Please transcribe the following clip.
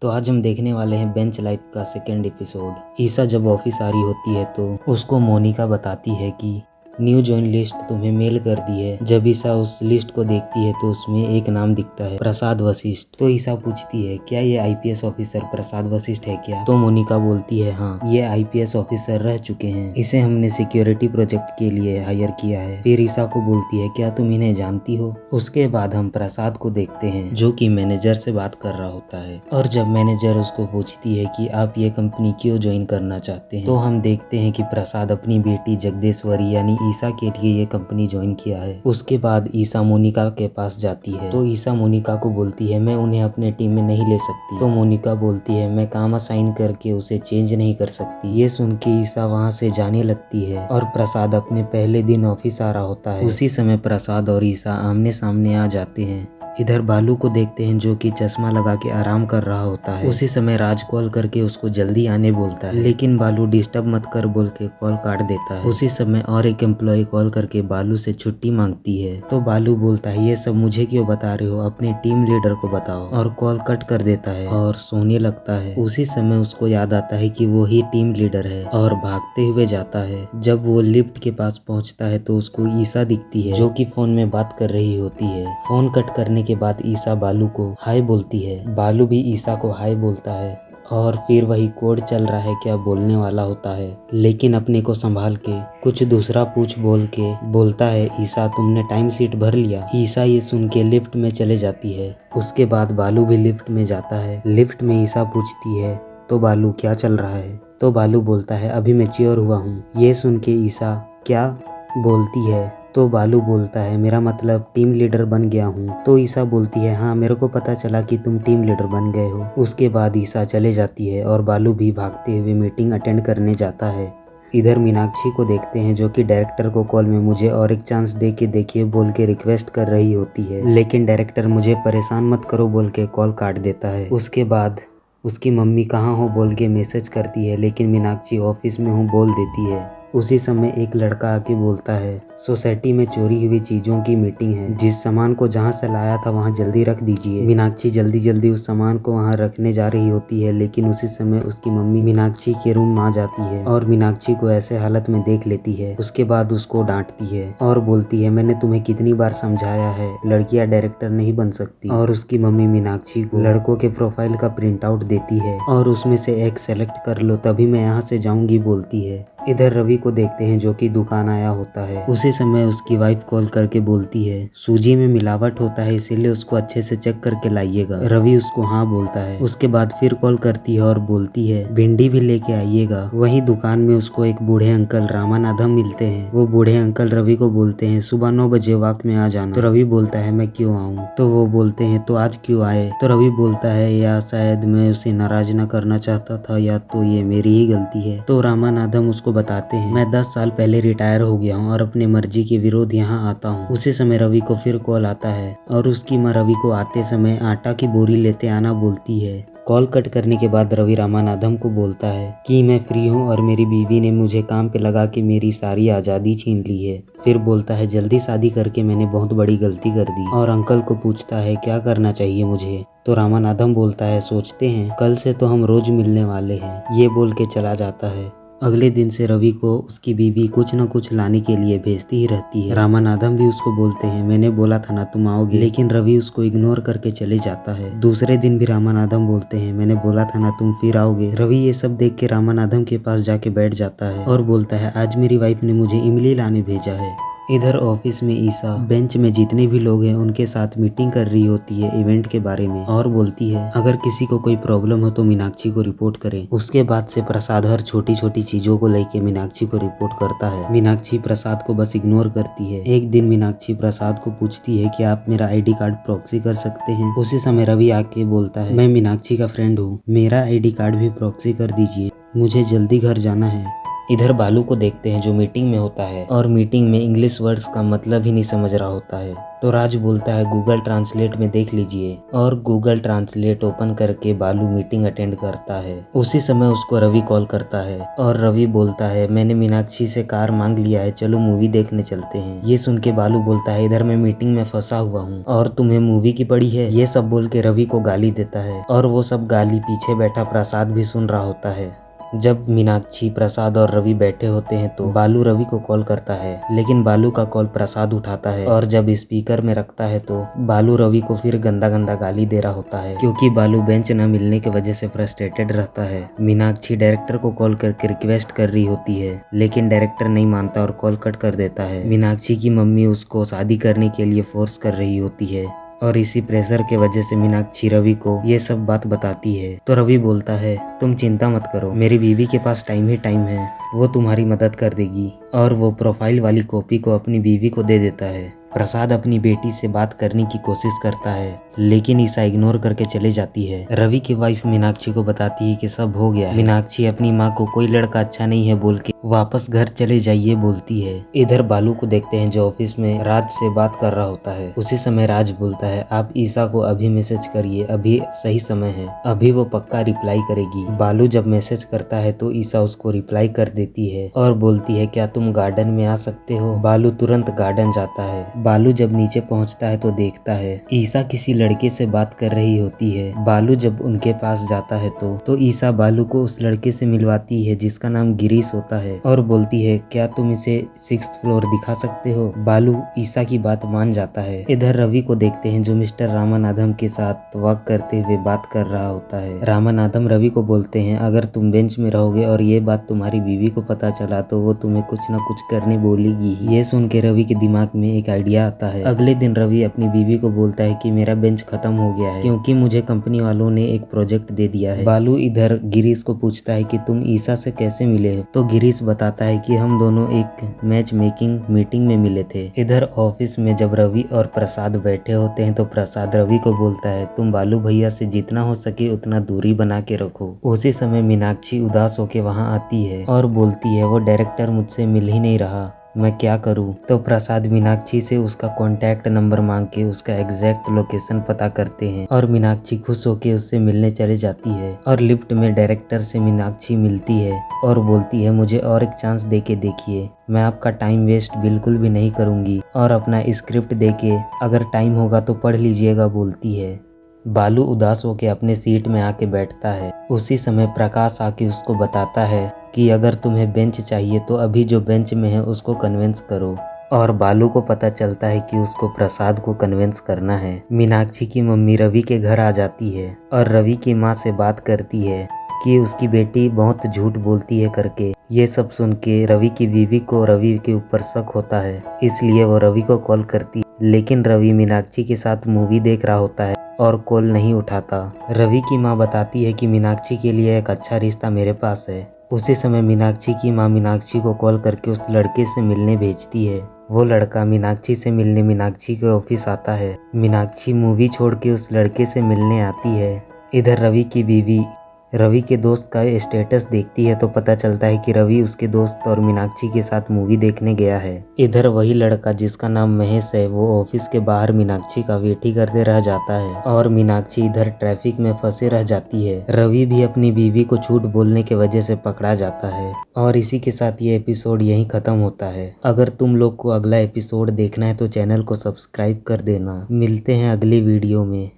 तो आज हम देखने वाले हैं बेंच लाइफ का सेकेंड एपिसोड। ईसा जब ऑफिस आ रही होती है तो उसको मोनिका बताती है कि न्यू जॉइन लिस्ट तुम्हें मेल कर दी है। जब ईसा उस लिस्ट को देखती है तो उसमें एक नाम दिखता है, प्रसाद वशिष्ठ। तो ईसा पूछती है क्या ये आईपीएस ऑफिसर प्रसाद वशिष्ठ है क्या? तो मोनिका बोलती है हाँ, ये आईपीएस ऑफिसर रह चुके हैं, इसे हमने सिक्योरिटी प्रोजेक्ट के लिए हायर किया है। फिर ईसा को बोलती है क्या तुम इन्हें जानती हो? उसके बाद हम प्रसाद को देखते हैं जो कि मैनेजर से बात कर रहा होता है, और जब मैनेजर उसको पूछती है कि आप ये कंपनी क्यों ज्वाइन करना चाहते हैं, तो हम देखते हैं कि प्रसाद अपनी बेटी जगदेश्वरी यानी ईसा के लिए ये कंपनी ज्वाइन किया है। उसके बाद ईसा मोनिका के पास जाती है तो ईसा मोनिका को बोलती है मैं उन्हें अपने टीम में नहीं ले सकती। तो मोनिका बोलती है मैं काम असाइन करके उसे चेंज नहीं कर सकती। ये सुन के ईसा वहाँ से जाने लगती है और प्रसाद अपने पहले दिन ऑफिस आ रहा होता है। उसी समय प्रसाद और ईसा आमने सामने आ जाते हैं। इधर बालू को देखते हैं जो कि चश्मा लगा के आराम कर रहा होता है। उसी समय राज कॉल करके उसको जल्दी आने बोलता है, लेकिन बालू डिस्टर्ब मत कर बोल के कॉल काट देता है। उसी समय और एक एम्प्लॉय कॉल करके बालू से छुट्टी मांगती है। तो बालू बोलता है ये सब मुझे क्यों बता रहे हो, अपने टीम लीडर को बताओ, और कॉल कट कर देता है और सोने लगता है। उसी समय उसको याद आता है कि वो ही टीम लीडर है और भागते हुए जाता है। जब वो लिफ्ट के पास पहुंचता है तो उसको ईसा दिखती है जो कि फोन में बात कर रही होती है। फोन कट करने के बाद ईसा बालू को हाय बोलती है, बालू भी ईसा को हाय बोलता है, और फिर वही कोड चल रहा है क्या बोलने वाला होता है, लेकिन अपने को संभाल के कुछ दूसरा पूछ बोल के बोलता है ईसा तुमने टाइम शीट भर लिया। ईसा ये सुन के लिफ्ट में चले जाती है। उसके बाद बालू भी लिफ्ट में जाता है। लिफ्ट में ईसा पूछती है तो बालू क्या चल रहा है? तो बालू बोलता है अभी मैच्योर हुआ हूँ। ये सुन के ईसा क्या बोलती है? तो बालू बोलता है मेरा मतलब टीम लीडर बन गया हूँ। तो ईसा बोलती है हाँ मेरे को पता चला कि तुम टीम लीडर बन गए हो। उसके बाद ईसा चले जाती है और बालू भी भागते हुए मीटिंग अटेंड करने जाता है। इधर मीनाक्षी को देखते हैं जो कि डायरेक्टर को कॉल में मुझे और एक चांस दे के देखिए बोल के रिक्वेस्ट कर रही होती है, लेकिन डायरेक्टर मुझे परेशान मत करो बोल के कॉल काट देता है। उसके बाद उसकी मम्मी कहाँ हो बोल के मैसेज करती है, लेकिन मीनाक्षी ऑफिस में हूँ बोल देती है। उसी समय एक लड़का आके बोलता है सोसाइटी में चोरी हुई चीजों की मीटिंग है, जिस सामान को जहाँ से लाया था वहाँ जल्दी रख दीजिए। मीनाक्षी जल्दी जल्दी उस सामान को वहाँ रखने जा रही होती है, लेकिन उसी समय उसकी मम्मी मीनाक्षी के रूम में आ जाती है और मीनाक्षी को ऐसे हालत में देख लेती है। उसके बाद उसको डांटती है और बोलती है मैंने तुम्हें कितनी बार समझाया है लड़कियां डायरेक्टर नहीं बन सकती। और उसकी मम्मी मीनाक्षी को लड़कों के प्रोफाइल का प्रिंट आउट देती है और उसमें से एक सेलेक्ट कर लो तभी मैं यहाँ से जाऊंगी बोलती है। इधर रवि को देखते हैं जो कि दुकान आया होता है। उसी समय उसकी वाइफ कॉल करके बोलती है सूजी में मिलावट होता है इसीलिए उसको अच्छे से चेक करके लाइएगा। रवि उसको हाँ बोलता है। उसके बाद फिर कॉल करती है और बोलती है भिंडी भी लेके आइएगा। वहीं दुकान में उसको एक बूढ़े अंकल रामानाथम मिलते हैं। वो बूढ़े अंकल रवि को बोलते हैं सुबह 9 बजे वॉक में आ जाना। तो रवि बोलता है मैं क्यों आऊँ? तो वो बोलते हैं तो आज क्यों आए? तो रवि बोलता है या शायद मैं उसे नाराज न करना चाहता था या तो ये मेरी ही गलती है। तो रामानाथम उसको बताते हैं मैं 10 साल पहले रिटायर हो गया हूँ और अपने मर्जी के विरोध यहाँ आता हूँ। उसी समय रवि को फिर कॉल आता है और उसकी माँ रवि को आते समय आटा की बोरी लेते आना बोलती है। कॉल कट करने के बाद रवि रामानाथम को बोलता है कि मैं फ्री हूँ और मेरी बीवी ने मुझे काम पे लगा के मेरी सारी आज़ादी छीन ली है। फिर बोलता है जल्दी शादी करके मैंने बहुत बड़ी गलती कर दी, और अंकल को पूछता है क्या करना चाहिए मुझे। तो रामानाथम बोलता है सोचते हैं कल से तो हम रोज मिलने वाले हैं। ये बोल के चला जाता है। अगले दिन से रवि को उसकी बीवी कुछ न कुछ लाने के लिए भेजती ही रहती है। रामानाथम भी उसको बोलते हैं मैंने बोला था ना तुम आओगे, लेकिन रवि उसको इग्नोर करके चले जाता है। दूसरे दिन भी रामानाथम बोलते हैं मैंने बोला था ना तुम फिर आओगे। रवि ये सब देख के रामानाथम के पास जाके बैठ जाता है और बोलता है आज मेरी वाइफ ने मुझे इमली लाने भेजा है। इधर ऑफिस में ईसा बेंच में जितने भी लोग हैं उनके साथ मीटिंग कर रही होती है इवेंट के बारे में, और बोलती है अगर किसी को कोई प्रॉब्लम हो तो मीनाक्षी को रिपोर्ट करें। उसके बाद से प्रसाद हर छोटी छोटी चीजों को लेके मीनाक्षी को रिपोर्ट करता है। मीनाक्षी प्रसाद को बस इग्नोर करती है। एक दिन मीनाक्षी प्रसाद को पूछती है कि आप मेरा ID कार्ड प्रॉक्सी कर सकते हैं। उसी समय रवि आके बोलता है मैं मीनाक्षी का फ्रेंड हूँ, मेरा ID कार्ड भी प्रॉक्सी कर दीजिए, मुझे जल्दी घर जाना है। इधर बालू को देखते हैं जो मीटिंग में होता है और मीटिंग में इंग्लिश वर्ड्स का मतलब ही नहीं समझ रहा होता है। तो राज बोलता है गूगल ट्रांसलेट में देख लीजिए, और गूगल ट्रांसलेट ओपन करके बालू मीटिंग अटेंड करता है। उसी समय उसको रवि कॉल करता है और रवि बोलता है मैंने मीनाक्षी से कार मांग लिया है, चलो मूवी देखने चलते हैं। ये सुन के बालू बोलता है इधर मैं मीटिंग में फंसा हुआ हूँ और तुम्हें मूवी की पड़ी है। ये सब बोल के रवि को गाली देता है और वो सब गाली पीछे बैठा प्रसाद भी सुन रहा होता है। जब मीनाक्षी, प्रसाद और रवि बैठे होते हैं तो बालू रवि को कॉल करता है, लेकिन बालू का कॉल प्रसाद उठाता है और जब स्पीकर में रखता है तो बालू रवि को फिर गंदा गंदा गाली दे रहा होता है, क्योंकि बालू बेंच न मिलने की वजह से फ्रस्ट्रेटेड रहता है। मीनाक्षी डायरेक्टर को कॉल करके रिक्वेस्ट कर रही होती है, लेकिन डायरेक्टर नहीं मानता और कॉल कट कर देता है। मीनाक्षी की मम्मी उसको शादी करने के लिए फोर्स कर रही होती है और इसी प्रेशर के वजह से मीनाक्षी रवि को ये सब बात बताती है। तो रवि बोलता है तुम चिंता मत करो, मेरी बीवी के पास टाइम ही टाइम है, वो तुम्हारी मदद कर देगी। और वो प्रोफाइल वाली कॉपी को अपनी बीवी को दे देता है। प्रसाद अपनी बेटी से बात करने की कोशिश करता है, लेकिन ईसा इग्नोर करके चले जाती है। रवि की वाइफ मीनाक्षी को बताती है कि सब हो गया है। मीनाक्षी अपनी माँ को कोई लड़का अच्छा नहीं है बोल के वापस घर चले जाइए बोलती है। इधर बालू को देखते हैं जो ऑफिस में राज से बात कर रहा होता है। उसी समय राज बोलता है आप ईसा को अभी मैसेज करिए, अभी सही समय है, अभी वो पक्का रिप्लाई करेगी। बालू जब मैसेज करता है तो ईसा उसको रिप्लाई कर देती है और बोलती है क्या तुम गार्डन में आ सकते हो। बालू तुरंत गार्डन जाता है। बालू जब नीचे पहुंचता है तो देखता है ईसा किसी लड़के से बात कर रही होती है। बालू जब उनके पास जाता है तो ईसा बालू को उस लड़के से मिलवाती है जिसका नाम गिरीश होता है और बोलती है क्या तुम इसे 6th फ्लोर दिखा सकते हो। बालू ईसा की बात मान जाता है। इधर रवि को देखते हैं जो मिस्टर रामानाथम के साथ वॉक करते हुए बात कर रहा होता है। रामानाथम रवि को बोलते हैं अगर तुम बेंच में रहोगे और ये बात तुम्हारी बीवी को पता चला तो वो तुम्हें कुछ ना कुछ करने बोलेगी। ये सुन के रवि के दिमाग में एक आइडिया आता है। अगले दिन रवि अपनी बीवी को बोलता है कि मेरा बेंच खत्म हो गया है क्योंकि मुझे कंपनी वालों ने एक प्रोजेक्ट दे दिया है। बालू इधर गिरीश को पूछता है कि तुम ईसा से कैसे मिले हो, तो गिरीश बताता है कि हम दोनों एक मैच मेकिंग मीटिंग में मिले थे। इधर ऑफिस में जब रवि और प्रसाद बैठे होते हैं तो प्रसाद रवि को बोलता है तुम बालू भैया से जितना हो सके उतना दूरी बना के रखो। उसी समय मीनाक्षी उदास होके वहाँ आती है और बोलती है वो डायरेक्टर मुझसे मिल ही नहीं रहा, मैं क्या करूं। तो प्रसाद मीनाक्षी से उसका कॉन्टैक्ट नंबर मांग के उसका एग्जैक्ट लोकेशन पता करते हैं और मीनाक्षी खुश होके उससे मिलने चले जाती है। और लिफ्ट में डायरेक्टर से मीनाक्षी मिलती है और बोलती है मुझे और एक चांस दे के देखिए, मैं आपका टाइम वेस्ट बिल्कुल भी नहीं करूंगी और अपना स्क्रिप्ट दे के अगर टाइम होगा तो पढ़ लीजिएगा बोलती है। बालू उदास होके अपने सीट में आके बैठता है। उसी समय प्रकाश आके उसको बताता है कि अगर तुम्हें बेंच चाहिए तो अभी जो बेंच में है उसको कन्विंस करो। और बालू को पता चलता है कि उसको प्रसाद को कन्विंस करना है। मीनाक्षी की मम्मी रवि के घर आ जाती है और रवि की माँ से बात करती है कि उसकी बेटी बहुत झूठ बोलती है करके। ये सब सुन के रवि की बीवी को रवि के ऊपर शक होता है, इसलिए वो रवि को कॉल करती है, लेकिन रवि मीनाक्षी के साथ मूवी देख रहा होता है और कॉल नहीं उठाता। रवि की माँ बताती है कि मीनाक्षी के लिए एक अच्छा रिश्ता मेरे पास है। उसी समय मीनाक्षी की माँ मीनाक्षी को कॉल करके उस लड़के से मिलने भेजती है। वो लड़का मीनाक्षी से मिलने मीनाक्षी के ऑफिस आता है। मीनाक्षी मूवी छोड़ के उस लड़के से मिलने आती है। इधर रवि की बीवी रवि के दोस्त का स्टेटस देखती है तो पता चलता है कि रवि उसके दोस्त और मीनाक्षी के साथ मूवी देखने गया है। इधर वही लड़का जिसका नाम महेश है वो ऑफिस के बाहर मीनाक्षी का वेट ही करते रह जाता है और मीनाक्षी इधर ट्रैफिक में फंसे रह जाती है। रवि भी अपनी बीवी को झूठ बोलने की वजह से पकड़ा जाता है और इसी के साथ ये एपिसोड यहीं खत्म होता है। अगर तुम लोग को अगला एपिसोड देखना है तो चैनल को सब्सक्राइब कर देना। मिलते हैं अगली वीडियो में।